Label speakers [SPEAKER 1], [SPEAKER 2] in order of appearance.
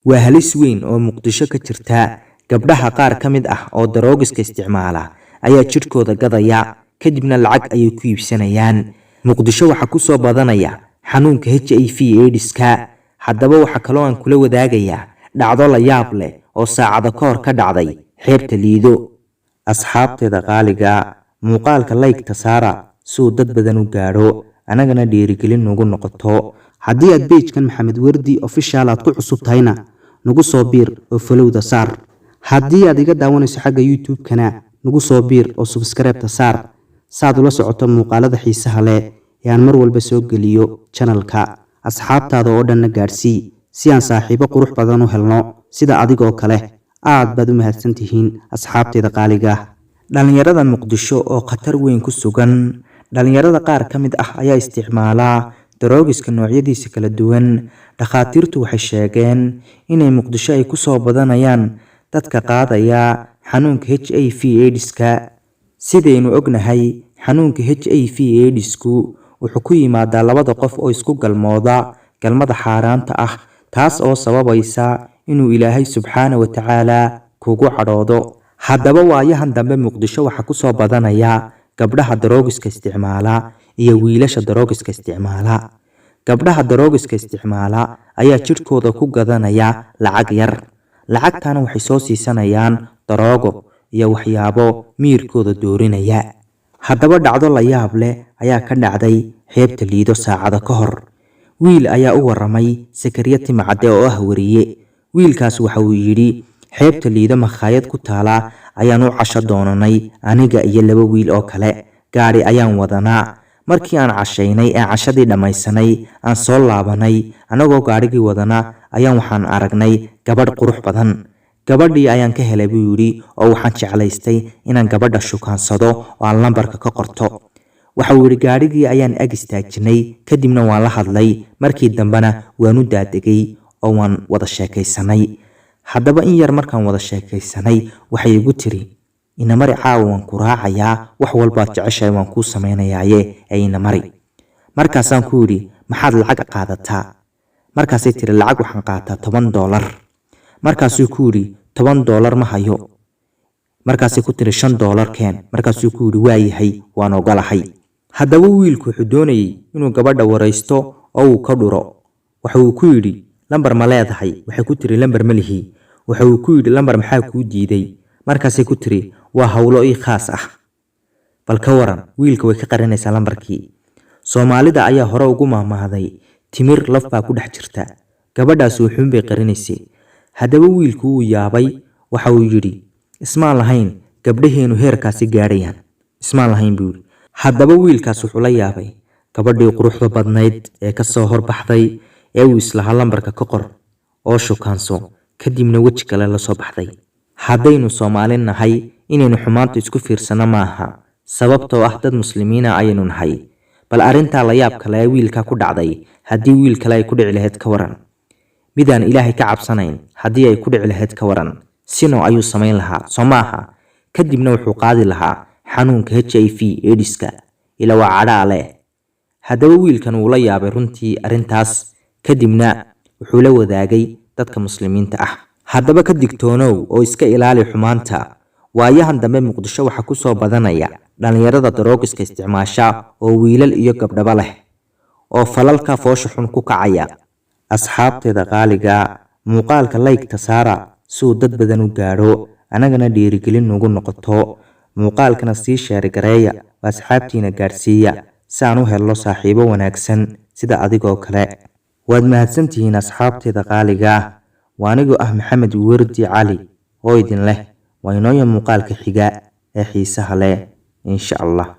[SPEAKER 1] waa halis weyn oo Muqdisho ka jirta. Gabdhaha qaar ka mid ah oo daroogiska isticmaala ayaa jirkooda gadaya kadibna lacag ayay ku iibsanayaan. Muqdisho waxa ku soo badanaya xanuunka HIV/AIDS-ka. Haddaba waxa kaloo aan kula wadaagayaa dhacdo la yaab leh oo saacado ka hor ka dhacday xeebta Liido. Asxaabteeda qaaliga, muuqaalka like-ta saara si uu dad badan u gaadho, anagana dhiirigelin nagu noqoto.
[SPEAKER 2] haddii aad page-kan Maxamed Wardi official aad ku cusub tahayna nagu soo biir oo follow-da saar. haddii aad iga daawanayso xagga YouTube-kana nagu soo biir oo subscribe-ta saar saad ula socoto muuqaalada xiisaha leh ee aan mar walba soo geliyo channel-ka. asxaabtaada oo dhanna gaadsii si aan saaxiibo qurux badan u helno sida adigoo kale. aad baad u mahadsantihiin asxaabteeda qaaliga.
[SPEAKER 1] Dhalinyarada Muqdisho oo khatar weyn ku sugan. Dhalinyarada qaar ka mid ah ayaa isticmaala daroogiska noocyadiisa kala duwan. Dhakhaatiirtu waxay sheegeen inay Muqdisho ay ku soo badanayaan dadka qaadaya xanuunka HIV/AIDS-ka. sidaynu ognahay, xanuunka HIV/AIDS-ku wuxuu ku yimaadaa labada qof oo isku galmooda galmada xaaraanta ah, taas oo sababaysa inuu Ilaahay subxaanahu wa tacaala kugu cadhoodo. Haddaba waayahan dambe Muqdisho waxa ku soo badanaya gabdhaha daroogiska isticmaala iyo wiilasha daroogiska isticmaala. Gabdhaha daroogiska isticmaala ayaa jirkooda ku gadanaya lacag yar. Lacagtana waxay soo siisanayaan daroogo iyo waxyaabo miirkooda doorinaya. Haddaba dhacdo la yaab leh ayaa ka dhacday xeebta Liido saacado ka hor. Wiil ayaa u waramay Sakariya Timcade oo ah wariye. Wiilkaas waxa uu yidhi, xeebta Liido makhaayad ku taala ayaan u casho doonanay aniga iyo 2 wiil oo kale. Gaari ayaan wadanaa. Markii aan cashaynay ee cashadii dhamaysanay aan soo laabanay anagoo gaarigii wadana ayaan waxaan aragnay gabadh qurux badan. Gabadhii ayaan ka helay buu yidhi oo waxaan jeclaystay inaan gabadha shukaansado oo aan lambarka ka qorto. waxa uu yidhi gaarigii ayaan ag istaajinay kadibna waan la hadlay. Markii dambena waan u daadegay oo waan wada sheekaysanay. Haddaba in yar markaan wada sheekaysanay waxay igu tiri, ina mari caawa waan ku raacayaa, wax walbaad jeceshahay waan kuu samaynayaaye ee ina mari. Markaasaan ku yidhi, maxaad lacag qaadataa? Markaasay tiri, lacag waxaan qaataa $10. Markaasuu ku yidhi, $10 ma hayo. Markaasay ku tiri, $5 keen. Markaasuu ku yidhi, waayahay waan ogolahay. Haddaba wiilku wuxuu doonayay inuu gabadha waraysto oo uu ka dhuro. Waxa uu ku yidhi, lambar ma leedahay? Waxay ku tiri, lambar ma lihi. Waxa uu ku yidhi, lambar maxaa kuu diiday? Markaasay ku tiri, waa hawlo ii khaas ah. Bal ka waran, wiilka way ka qarinaysaa lambarkii. Soomaalida ayaa hore ugu maahmaahday timir laf baa ku dhex jirta. Gabadhaas wuxuun bay qarinaysay. Haddaba wiilku wuu yaabay. Waxa uu yidhi, ismaan lahayn gabdhaheenu heerkaasi gaadhayaan. Ismaan lahayn buu yidhi. Haddaba wiilkaas wuxuu la yaabay gabadhii quruxda badnayd ee ka soo horbaxday ee uu islaha lambarka ka qor oo shukaanso, kadibna weji kale la soo baxday. Haddaynu Soomaali nahay inaynu xumaanta isku fiirsano maaha, sababtoo ah dad muslimiina ayaynu nahay. bal arrintaa la yaab kale ee wiilka ku dhacday haddii wiil kale ay ku dhici lahayd ka waran. midaan Ilaahay ka cabsanayn haddii ay ku dhici lahayd ka waran. sino ayuu samayn lahaa, soo maaha? kadibna wuxuu qaadi lahaa xanuunka HIV/AIDS-ka. ila waa cadhaa leh. Haddaba wiilkan wuu la yaabay runtii arrintaas, kadibna wuxuu la wadaagay dadka muslimiinta ah. Haddaba ka digtoonow oo iska ilaali xumaanta. waayahan dambe Muqdisho waxa ku soo badanaya dhalinyarada daroogiska isticmaasha oo wiilal iyo gabdhaba leh oo falalka foosha xun ku kacaya. Asxaabteeda qaaliga, muuqaalka like-ta saara si uu dad badan u gaadho, anagana dhiirigelin nagu noqoto. muuqaalkana sii share gareeya oo asxaabtiina gaadhsiiya si aan u helno saaxiibo wanaagsan sida adigoo kale. waad mahadsantihiin asxaabteeda qaaliga. waa anigoo ah Maxamed Wardi Cali oo idin leh waa inoo muuqaalka xiga ee xiisaha leh insha Allah.